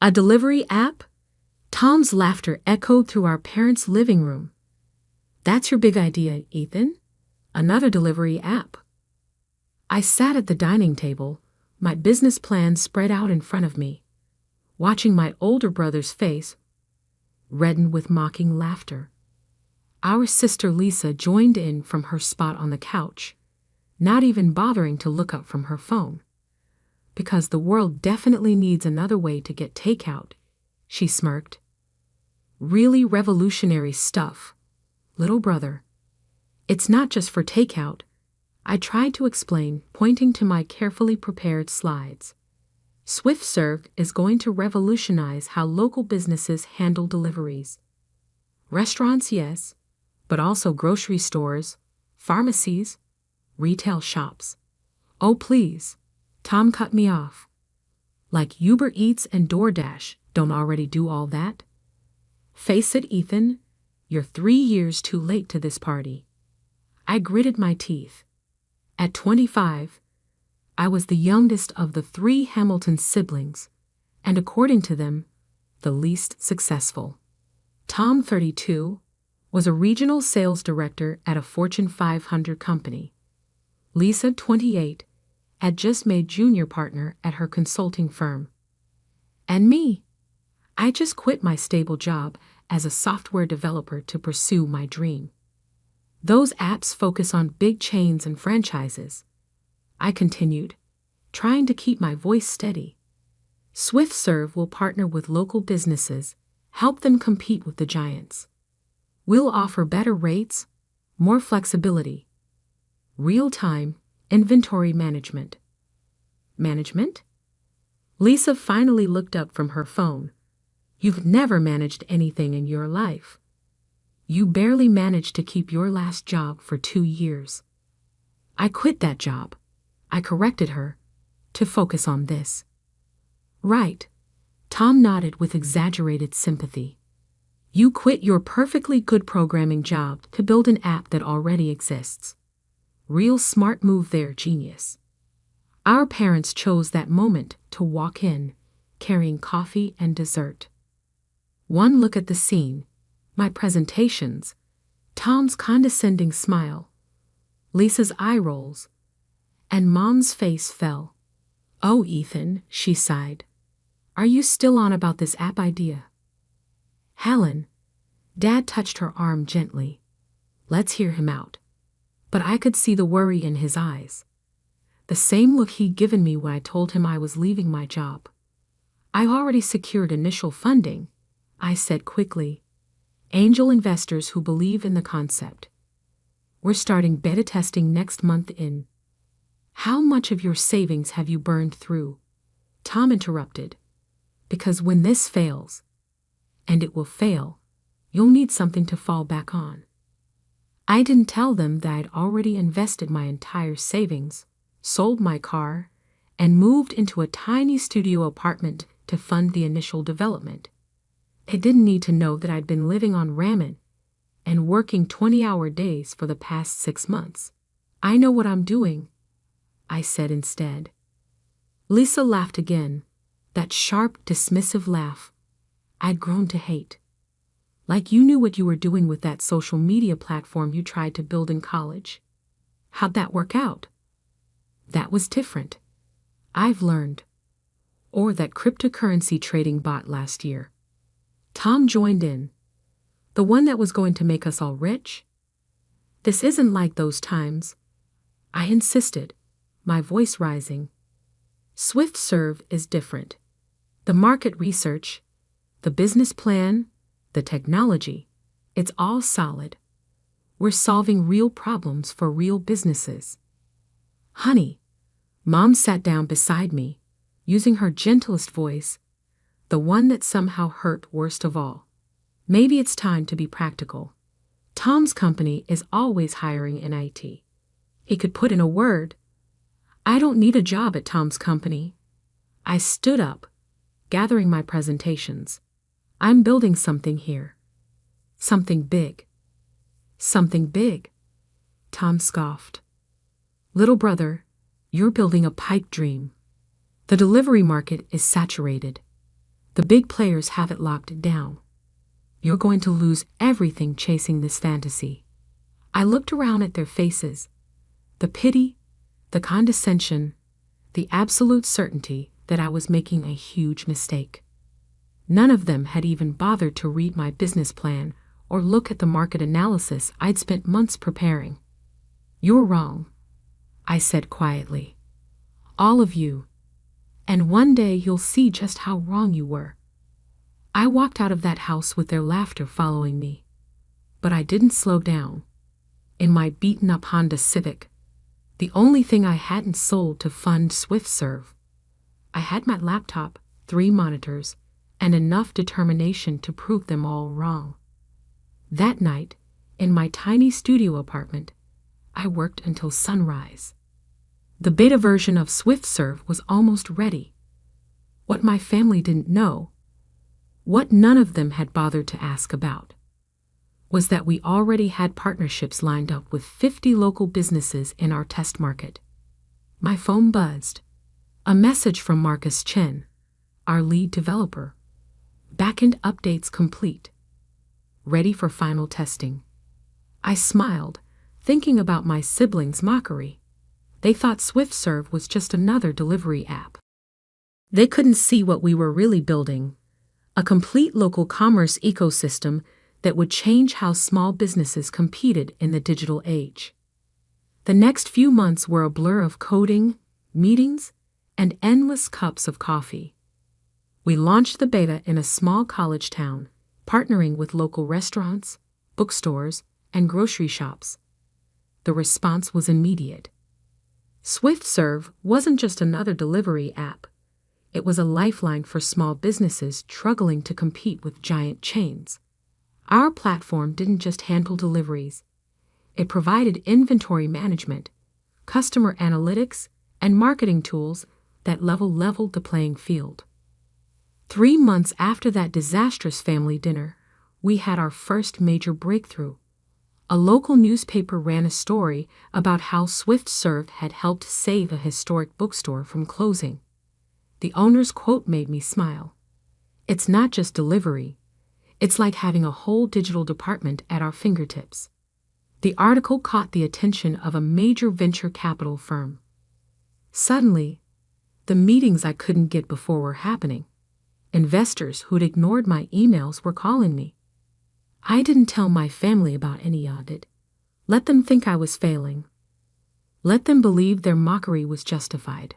A delivery app? Tom's laughter echoed through our parents' living room. That's your big idea, Ethan? Another delivery app. I sat at the dining table, my business plan spread out in front of me, watching my older brother's face redden with mocking laughter. Our sister Lisa joined in from her spot on the couch, not even bothering to look up from her phone. Because the world definitely needs another way to get takeout, she smirked. Really revolutionary stuff, little brother. It's not just for takeout, I tried to explain, pointing to my carefully prepared slides. Swift Serve is going to revolutionize how local businesses handle deliveries. Restaurants, yes, but also grocery stores, pharmacies, retail shops. Oh, please, Tom cut me off. Like Uber Eats and DoorDash don't already do all that? Face it, Ethan, you're 3 years too late to this party. I gritted my teeth. At 25, I was the youngest of the 3 Hamilton siblings, and according to them, the least successful. Tom, 32, was a regional sales director at a Fortune 500 company. Lisa, 28, had just made junior partner at her consulting firm. And me, I just quit my stable job as a software developer to pursue my dream. Those apps focus on big chains and franchises. I continued, trying to keep my voice steady. Swift Serve will partner with local businesses, help them compete with the giants. We'll offer better rates, more flexibility, real-time inventory management. Management? Lisa finally looked up from her phone. You've never managed anything in your life. You barely managed to keep your last job for 2 years. I quit that job, I corrected her, to focus on this. Right, Tom nodded with exaggerated sympathy. You quit your perfectly good programming job to build an app that already exists. Real smart move there, genius. Our parents chose that moment to walk in, carrying coffee and dessert. One look at the scene, my presentations, Tom's condescending smile, Lisa's eye rolls, and Mom's face fell. Oh, Ethan, she sighed. Are you still on about this app idea? Helen, Dad touched her arm gently. Let's hear him out. But I could see the worry in his eyes. The same look he'd given me when I told him I was leaving my job. I already secured initial funding, I said quickly. Angel investors who believe in the concept. We're starting beta testing next month in. How much of your savings have you burned through? Tom interrupted. Because when this fails, and it will fail, you'll need something to fall back on. I didn't tell them that I'd already invested my entire savings, sold my car, and moved into a tiny studio apartment to fund the initial development. They didn't need to know that I'd been living on ramen and working 20-hour days for the past 6 months. I know what I'm doing, I said instead. Lisa laughed again, that sharp, dismissive laugh I'd grown to hate. Like you knew what you were doing with that social media platform you tried to build in college. How'd that work out? That was different. I've learned. Or that cryptocurrency trading bot last year. Tom joined in. The one that was going to make us all rich? This isn't like those times, I insisted, my voice rising. Swift Serve is different. The market research, the business plan, the technology, it's all solid. We're solving real problems for real businesses. Honey, Mom sat down beside me, using her gentlest voice, the one that somehow hurt worst of all. Maybe it's time to be practical. Tom's company is always hiring in IT. He could put in a word. I don't need a job at Tom's company. I stood up, gathering my presentations. I'm building something here. Something big. Something big, Tom scoffed. Little brother, you're building a pipe dream. The delivery market is saturated. The big players have it locked down. You're going to lose everything chasing this fantasy." I looked around at their faces. The pity, the condescension, the absolute certainty that I was making a huge mistake. None of them had even bothered to read my business plan or look at the market analysis I'd spent months preparing. "You're wrong," I said quietly. "All of you. And one day you'll see just how wrong you were." I walked out of that house with their laughter following me. But I didn't slow down. In my beaten-up Honda Civic, the only thing I hadn't sold to fund SwiftServe, I had my laptop, 3 monitors, and enough determination to prove them all wrong. That night, in my tiny studio apartment, I worked until sunrise. The beta version of SwiftServe was almost ready. What my family didn't know, what none of them had bothered to ask about, was that we already had partnerships lined up with 50 local businesses in our test market. My phone buzzed. A message from Marcus Chen, our lead developer. "Backend updates complete. Ready for final testing." I smiled, thinking about my siblings' mockery. They thought SwiftServe was just another delivery app. They couldn't see what we were really building: a complete local commerce ecosystem that would change how small businesses competed in the digital age. The next few months were a blur of coding, meetings, and endless cups of coffee. We launched the beta in a small college town, partnering with local restaurants, bookstores, and grocery shops. The response was immediate. SwiftServe wasn't just another delivery app. It was a lifeline for small businesses struggling to compete with giant chains. Our platform didn't just handle deliveries. It provided inventory management, customer analytics, and marketing tools that leveled the playing field. 3 months after that disastrous family dinner, we had our first major breakthrough. A local newspaper ran a story about how SwiftServe had helped save a historic bookstore from closing. The owner's quote made me smile. "It's not just delivery. It's like having a whole digital department at our fingertips." The article caught the attention of a major venture capital firm. Suddenly, the meetings I couldn't get before were happening. Investors who'd ignored my emails were calling me. I didn't tell my family about any of it. Let them think I was failing. Let them believe their mockery was justified.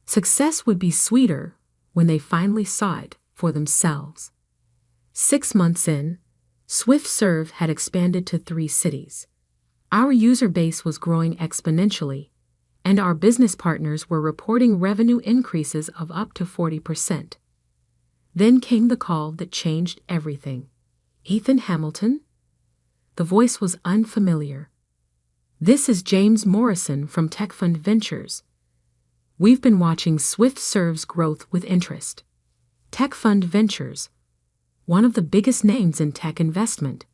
Success would be sweeter when they finally saw it for themselves. 6 months in, SwiftServe had expanded to 3 cities. Our user base was growing exponentially, and our business partners were reporting revenue increases of up to 40%. Then came the call that changed everything. "Ethan Hamilton?" The voice was unfamiliar. "This is James Morrison from Tech Fund Ventures. We've been watching SwiftServe's growth with interest." Tech Fund Ventures, one of the biggest names in tech investment,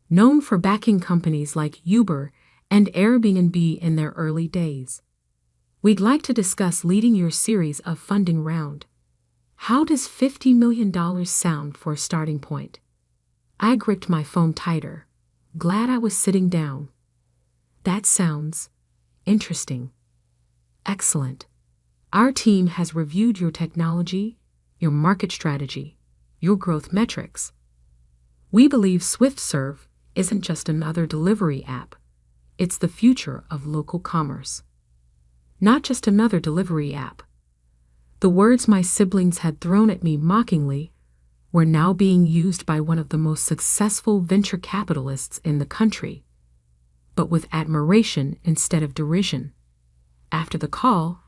known for backing companies like Uber and Airbnb in their early days. "We'd like to discuss leading your series of funding round. How does $50 million sound for a starting point?" I gripped my phone tighter, glad I was sitting down. "That sounds interesting." "Excellent. Our team has reviewed your technology, your market strategy, your growth metrics. We believe SwiftServe isn't just another delivery app. It's the future of local commerce." Not just another delivery app. The words my siblings had thrown at me mockingly were now being used by one of the most successful venture capitalists in the country, but with admiration instead of derision. After the call,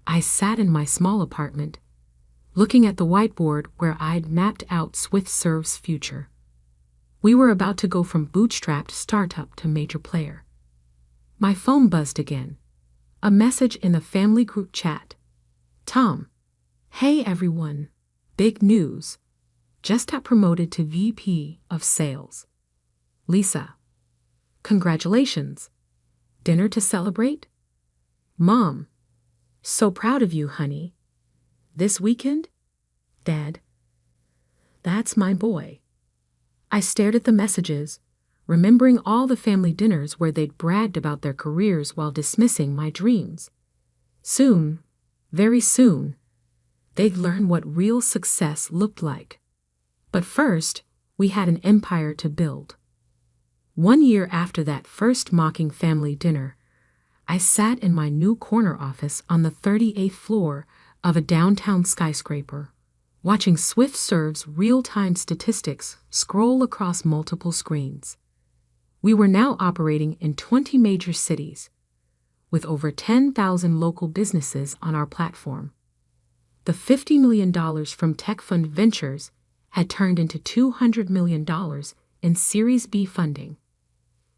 I sat in my small apartment, looking at the whiteboard where I'd mapped out SwiftServe's future. We were about to go from bootstrapped startup to major player. My phone buzzed again. A message in the family group chat. "Tom. Hey everyone. Big news. Just got promoted to VP of Sales. Lisa. Congratulations. Dinner to celebrate? Mom. So proud of you, honey. This weekend? Dad. That's my boy. I stared at the messages, remembering all the family dinners where they'd bragged about their careers while dismissing my dreams. Soon, very soon, they'd learn what real success looked like. But first, we had an empire to build. 1 year after that first mocking family dinner, I sat in my new corner office on the 38th floor of a downtown skyscraper, watching Swift Serve's real-time statistics scroll across multiple screens. We were now operating in 20 major cities, with over 10,000 local businesses on our platform. The $50 million from Tech Fund Ventures had turned into $200 million in Series B funding.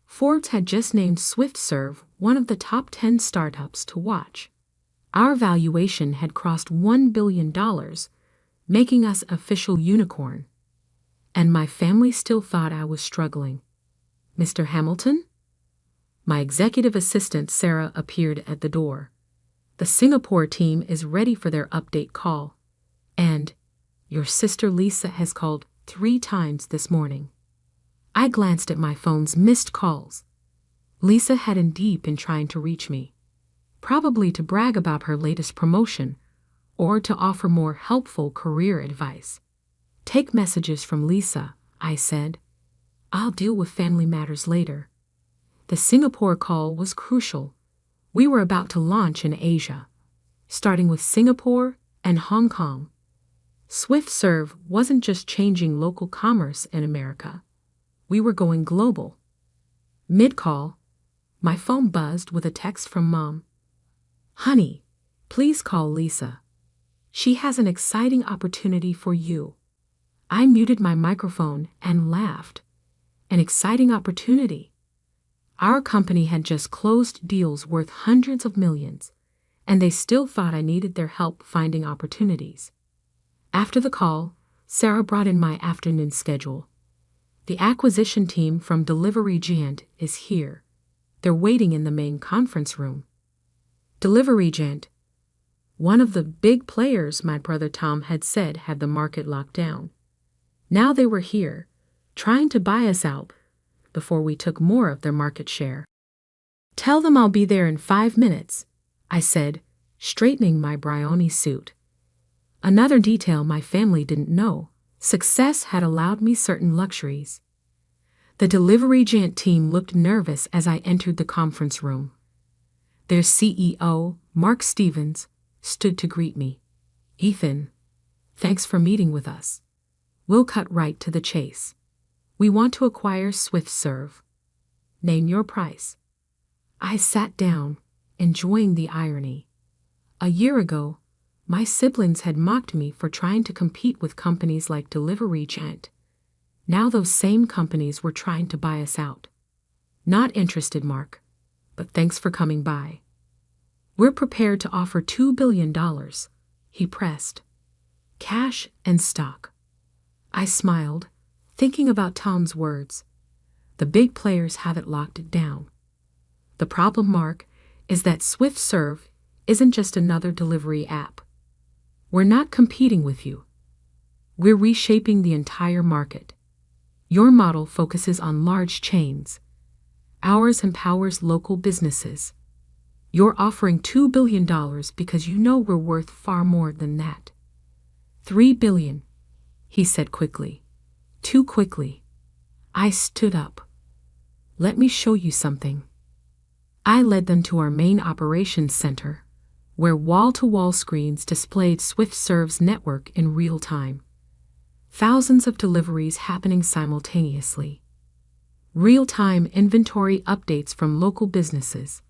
Forbes had just named SwiftServe one of the top 10 startups to watch. Our valuation had crossed $1 billion, making us official unicorn. And my family still thought I was struggling. Mr. Hamilton? My executive assistant Sarah appeared at the door. The Singapore team is ready for their update call. And your sister Lisa has called 3 times this morning. I glanced at my phone's missed calls. Lisa had indeed been trying to reach me, probably to brag about her latest promotion or to offer more helpful career advice. Take messages from Lisa, I said. I'll deal with family matters later. The Singapore call was crucial. We were about to launch in Asia, starting with Singapore and Hong Kong. SwiftServe wasn't just changing local commerce in America. We were going global. Mid-call, my phone buzzed with a text from Mom. Honey, please call Lisa. She has an exciting opportunity for you. I muted my microphone and laughed. An exciting opportunity. Our company had just closed deals worth hundreds of millions, and they still thought I needed their help finding opportunities. After the call, Sarah brought in my afternoon schedule. The acquisition team from Delivery Giant is here. They're waiting in the main conference room. Delivery Giant, one of the big players my brother Tom had said had the market locked down. Now they were here, trying to buy us out before we took more of their market share. Tell them I'll be there in 5 minutes, I said, straightening my Brioni suit. Another detail my family didn't know. Success had allowed me certain luxuries. The Delivery Giant team looked nervous as I entered the conference room. Their CEO, Mark Stevens, stood to greet me. Ethan, thanks for meeting with us. We'll cut right to the chase. We want to acquire SwiftServe. Name your price. I sat down, enjoying the irony. A year ago, my siblings had mocked me for trying to compete with companies like Delivery Giant. Now those same companies were trying to buy us out. Not interested, Mark, but thanks for coming by. We're prepared to offer $2 billion, he pressed. Cash and stock. I smiled, thinking about Tom's words. The big players have it locked down. The problem, Mark, is that SwiftServe isn't just another delivery app. We're not competing with you. We're reshaping the entire market. Your model focuses on large chains. Ours empowers local businesses. You're offering $2 billion because you know we're worth far more than that. $3 billion, he said quickly. Too quickly. I stood up. Let me show you something. I led them to our main operations center, where wall-to-wall screens displayed SwiftServe's network in real time. Thousands of deliveries happening simultaneously. Real-time inventory updates from local businesses.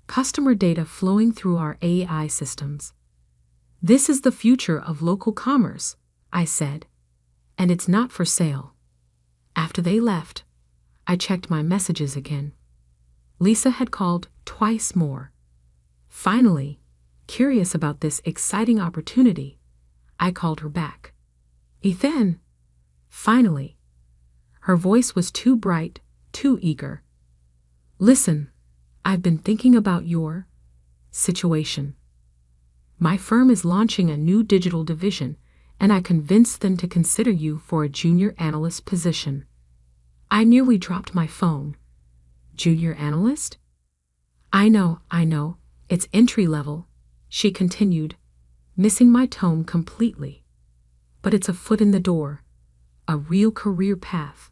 Customer data flowing through our AI systems. This is the future of local commerce, I said, and it's not for sale. After they left, I checked my messages again. Lisa had called twice more. Finally, curious about this exciting opportunity, I called her back. Ethan! Finally. Her voice was too bright, too eager. Listen, I've been thinking about your situation. My firm is launching a new digital division, and I convinced them to consider you for a junior analyst position. I nearly dropped my phone. Junior analyst? I know, it's entry level, she continued, missing my tone completely. But it's a foot in the door, a real career path.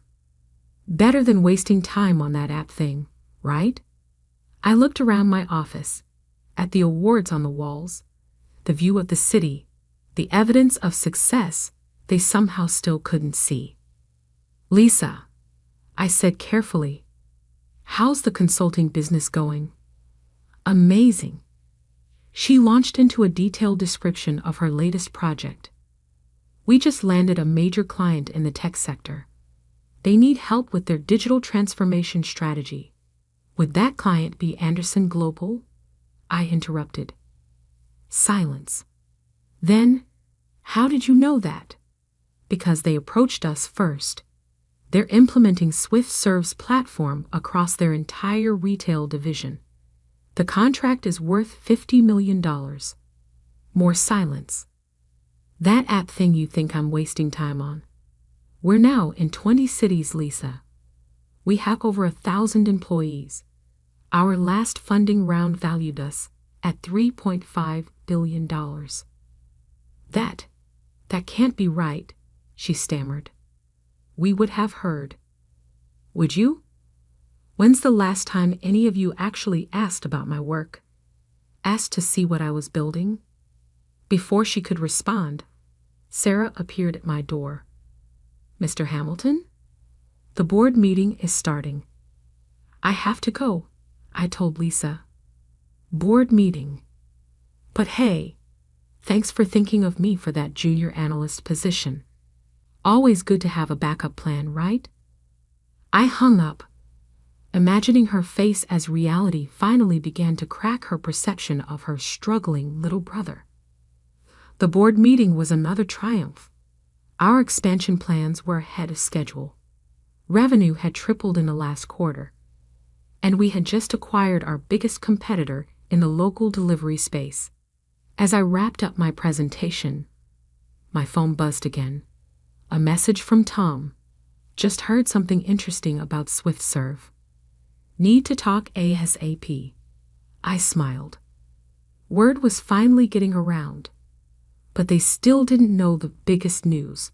Better than wasting time on that app thing, right? I looked around my office, at the awards on the walls, the view of the city, the evidence of success they somehow still couldn't see. Lisa, I said carefully, how's the consulting business going? Amazing. She launched into a detailed description of her latest project. We just landed a major client in the tech sector. They need help with their digital transformation strategy. Would that client be Anderson Global? I interrupted. Silence. Then, how did you know that? Because they approached us first. They're implementing SwiftServe's platform across their entire retail division. The contract is worth $50 million. More silence. That app thing you think I'm wasting time on. We're now in 20 cities, Lisa. We have over 1,000 employees. Our last funding round valued us at $3.5 billion. That can't be right, she stammered. We would have heard. Would you? When's the last time any of you actually asked about my work? Asked to see what I was building? Before she could respond, Sarah appeared at my door. Mr. Hamilton? The board meeting is starting. I have to go, I told Lisa. Board meeting. But hey, thanks for thinking of me for that junior analyst position. Always good to have a backup plan, right? I hung up, imagining her face as reality finally began to crack her perception of her struggling little brother. The board meeting was another triumph. Our expansion plans were ahead of schedule. Revenue had tripled in the last quarter, and we had just acquired our biggest competitor in the local delivery space. As I wrapped up my presentation, my phone buzzed again. A message from Tom. Just heard something interesting about SwiftServe. Need to talk ASAP. I smiled. Word was finally getting around. But they still didn't know the biggest news,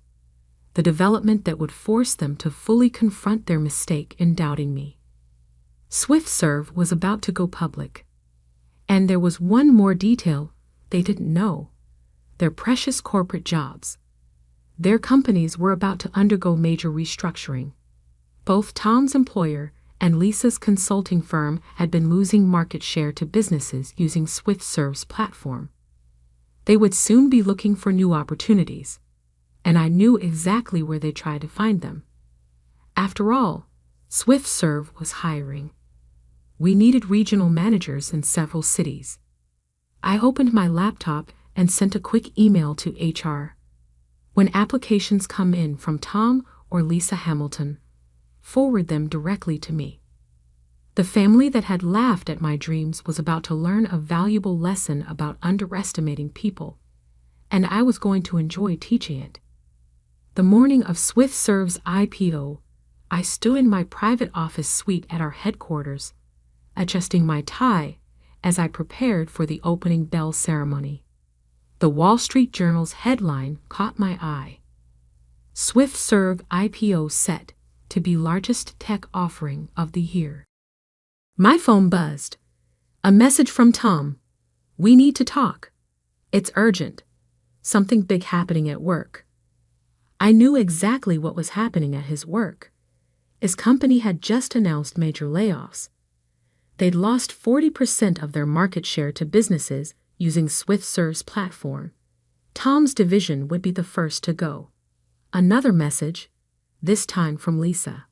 the development that would force them to fully confront their mistake in doubting me. SwiftServe was about to go public. And there was one more detail they didn't know: their precious corporate jobs. Their companies were about to undergo major restructuring. Both Tom's employer and Lisa's consulting firm had been losing market share to businesses using SwiftServe's platform. They would soon be looking for new opportunities, and I knew exactly where they'd try to find them. After all, SwiftServe was hiring. We needed regional managers in several cities. I opened my laptop and sent a quick email to HR. When applications come in from Tom or Lisa Hamilton, forward them directly to me. The family that had laughed at my dreams was about to learn a valuable lesson about underestimating people, and I was going to enjoy teaching it. The morning of SwiftServe's IPO, I stood in my private office suite at our headquarters, adjusting my tie as I prepared for the opening bell ceremony. The Wall Street Journal's headline caught my eye. SwiftServe IPO set to be largest tech offering of the year. My phone buzzed. A message from Tom. We need to talk. It's urgent. Something big happening at work. I knew exactly what was happening at his work. His company had just announced major layoffs. They'd lost 40% of their market share to businesses using SwiftServe's platform. Tom's division would be the first to go. Another message, this time from Lisa.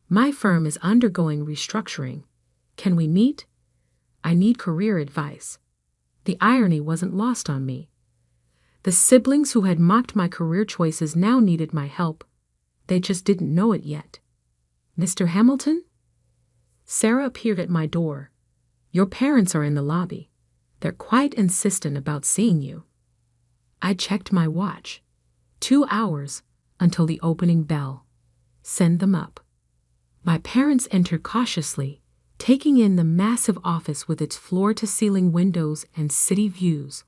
My firm is undergoing restructuring. Can we meet? I need career advice. The irony wasn't lost on me. The siblings who had mocked my career choices now needed my help. They just didn't know it yet. Mr. Hamilton? Sarah appeared at my door. Your parents are in the lobby. They're quite insistent about seeing you. I checked my watch. 2 hours until the opening bell. Send them up. My parents entered cautiously, taking in the massive office with its floor-to-ceiling windows and city views.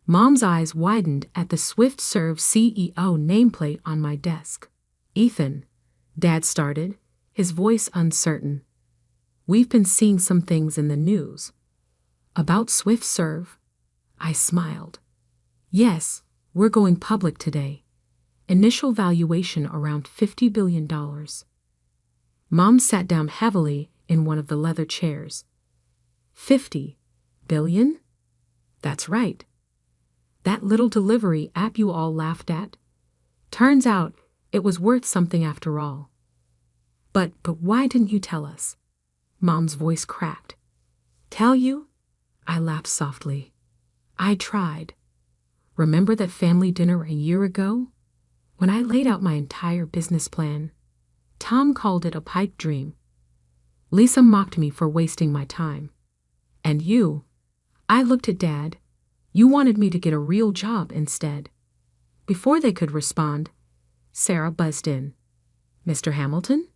Mom's eyes widened at the Swift Serve CEO nameplate on my desk. Ethan, Dad started, his voice uncertain. We've been seeing some things in the news. About Swift Serve? I smiled. Yes, we're going public today. Initial valuation around $50 billion. Mom sat down heavily in one of the leather chairs. 50 billion? That's right. That little delivery app you all laughed at? Turns out it was worth something after all. But why didn't you tell us? Mom's voice cracked. Tell you? I laughed softly. I tried. Remember that family dinner a year ago? When I laid out my entire business plan, Tom called it a pipe dream. Lisa mocked me for wasting my time. And you? I looked at Dad. You wanted me to get a real job instead. Before they could respond, Sarah buzzed in. Mr. Hamilton?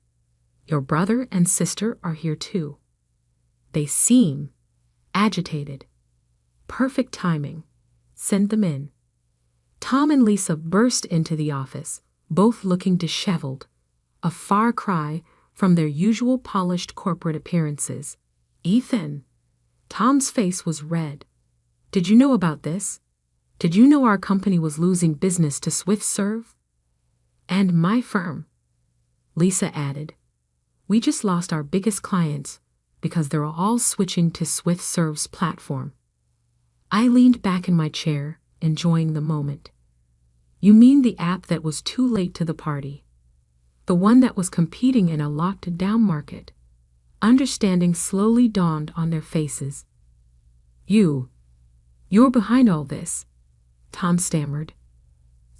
Your brother and sister are here too. They seem agitated. Perfect timing. Send them in. Tom and Lisa burst into the office, both looking disheveled, a far cry from their usual polished corporate appearances. Ethan. Tom's face was red. Did you know about this? Did you know our company was losing business to Swift Serve? And my firm. Lisa added. We just lost our biggest clients because they're all switching to Swift Serve's platform. I leaned back in my chair, enjoying the moment. You mean the app that was too late to the party? The one that was competing in a locked-down market? Understanding slowly dawned on their faces. You're behind all this, Tom stammered.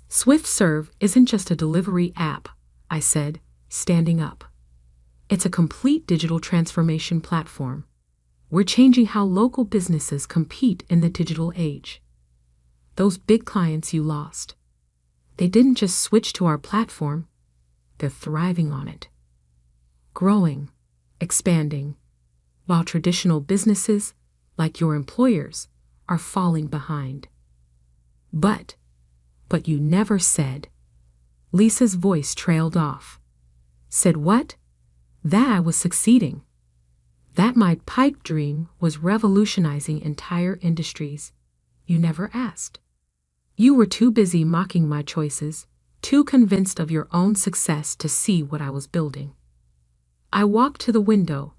Swift Serve isn't just a delivery app, I said, standing up. It's a complete digital transformation platform. We're changing how local businesses compete in the digital age. Those big clients you lost, they didn't just switch to our platform, they're thriving on it. Growing, expanding, while traditional businesses, like your employers, are falling behind. But you never said. Lisa's voice trailed off. Said what? That I was succeeding. That my pipe dream was revolutionizing entire industries. You never asked. You were too busy mocking my choices, too convinced of your own success to see what I was building. I walked to the window,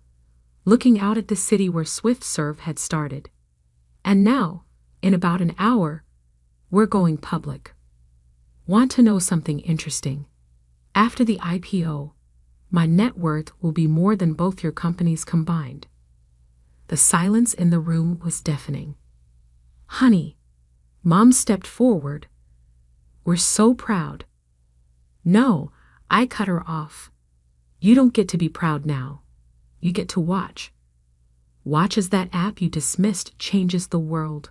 looking out at the city where Swift Serve had started. And now, in about an hour, we're going public. Want to know something interesting? After the IPO, my net worth will be more than both your companies combined. The silence in the room was deafening. Honey, Mom stepped forward. We're so proud. No, I cut her off. You don't get to be proud now. You get to watch. Watch as that app you dismissed changes the world.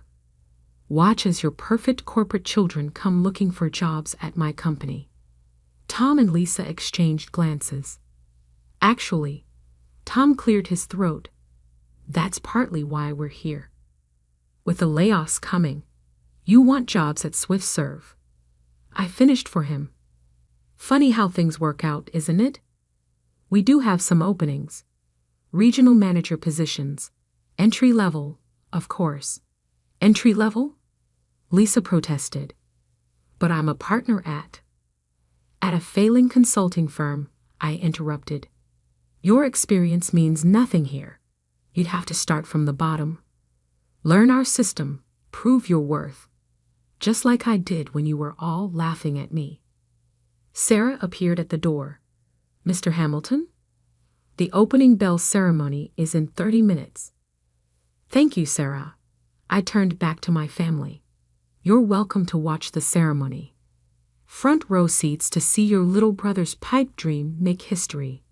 Watch as your perfect corporate children come looking for jobs at my company. Tom and Lisa exchanged glances. Actually, Tom cleared his throat. That's partly why we're here. With the layoffs coming, you want jobs at Swift Serve. I finished for him. Funny how things work out, isn't it? We do have some openings. Regional manager positions. Entry level, of course. Entry level? Lisa protested. But I'm a partner at a failing consulting firm, I interrupted. Your experience means nothing here. You'd have to start from the bottom. Learn our system, prove your worth. Just like I did when you were all laughing at me. Sarah appeared at the door. Mr. Hamilton? The opening bell ceremony is in 30 minutes. Thank you, Sarah. I turned back to my family. You're welcome to watch the ceremony. Front row seats to see your little brother's pipe dream make history.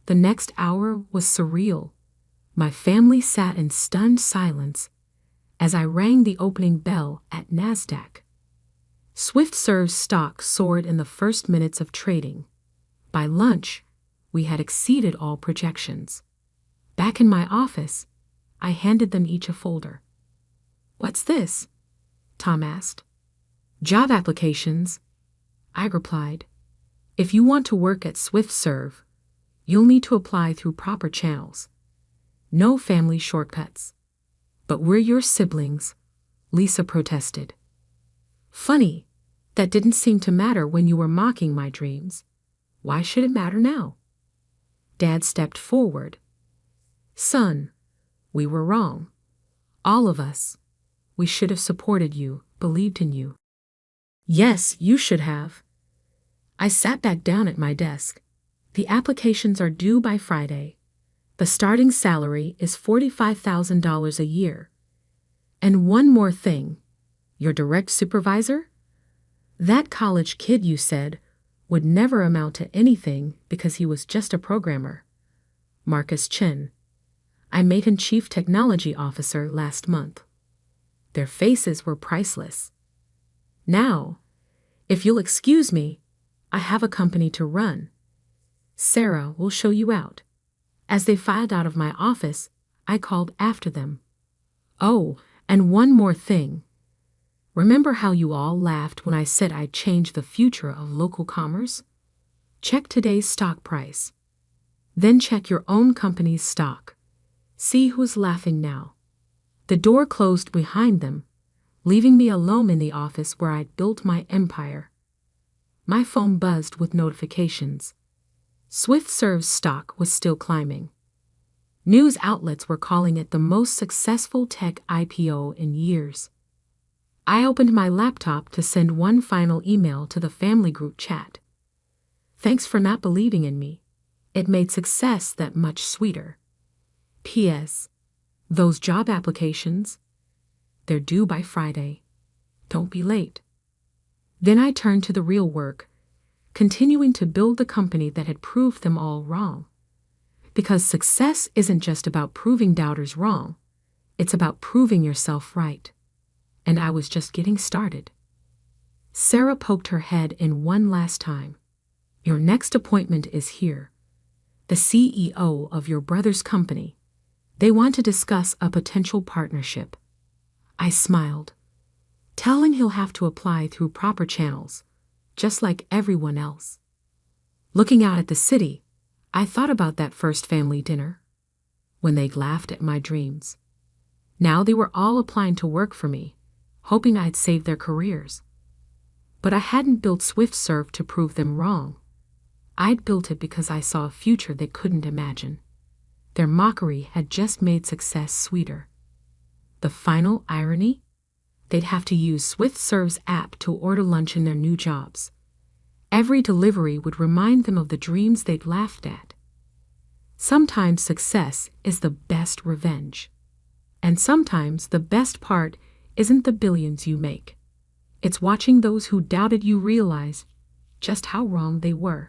The next hour was surreal. My family sat in stunned silence as I rang the opening bell at NASDAQ. SwiftServe's stock soared in the first minutes of trading. By lunch, we had exceeded all projections. Back in my office, I handed them each a folder. "What's this?" Tom asked. "Job applications," I replied. "If you want to work at SwiftServe, you'll need to apply through proper channels. No family shortcuts." "But we're your siblings," Lisa protested. "Funny, that didn't seem to matter when you were mocking my dreams. Why should it matter now?" Dad stepped forward. "Son, we were wrong. All of us. We should have supported you, believed in you." "Yes, you should have." I sat back down at my desk. "The applications are due by Friday. The starting salary is $45,000 a year. And one more thing, your direct supervisor? That college kid you said would never amount to anything because he was just a programmer. Marcus Chen. I made him Chief Technology Officer last month." Their faces were priceless. "Now, if you'll excuse me, I have a company to run. Sarah will show you out." As they filed out of my office, I called after them. "Oh, and one more thing. Remember how you all laughed when I said I'd change the future of local commerce? Check today's stock price. Then check your own company's stock. See who's laughing now." The door closed behind them, leaving me alone in the office where I'd built my empire. My phone buzzed with notifications. SwiftServe's stock was still climbing. News outlets were calling it the most successful tech IPO in years. I opened my laptop to send one final email to the family group chat. "Thanks for not believing in me. It made success that much sweeter. P.S. Those job applications, they're due by Friday. Don't be late." Then I turned to the real work, continuing to build the company that had proved them all wrong. Because success isn't just about proving doubters wrong, it's about proving yourself right. And I was just getting started. Sarah poked her head in one last time. "Your next appointment is here. The CEO of your brother's company. They want to discuss a potential partnership." I smiled. "Telling he'll have to apply through proper channels, just like everyone else." Looking out at the city, I thought about that first family dinner, when they laughed at my dreams. Now they were all applying to work for me, hoping I'd save their careers. But I hadn't built SwiftServe to prove them wrong. I'd built it because I saw a future they couldn't imagine. Their mockery had just made success sweeter. The final irony? They'd have to use SwiftServe's app to order lunch in their new jobs. Every delivery would remind them of the dreams they'd laughed at. Sometimes success is the best revenge. And sometimes the best part isn't the billions you make. It's watching those who doubted you realize just how wrong they were.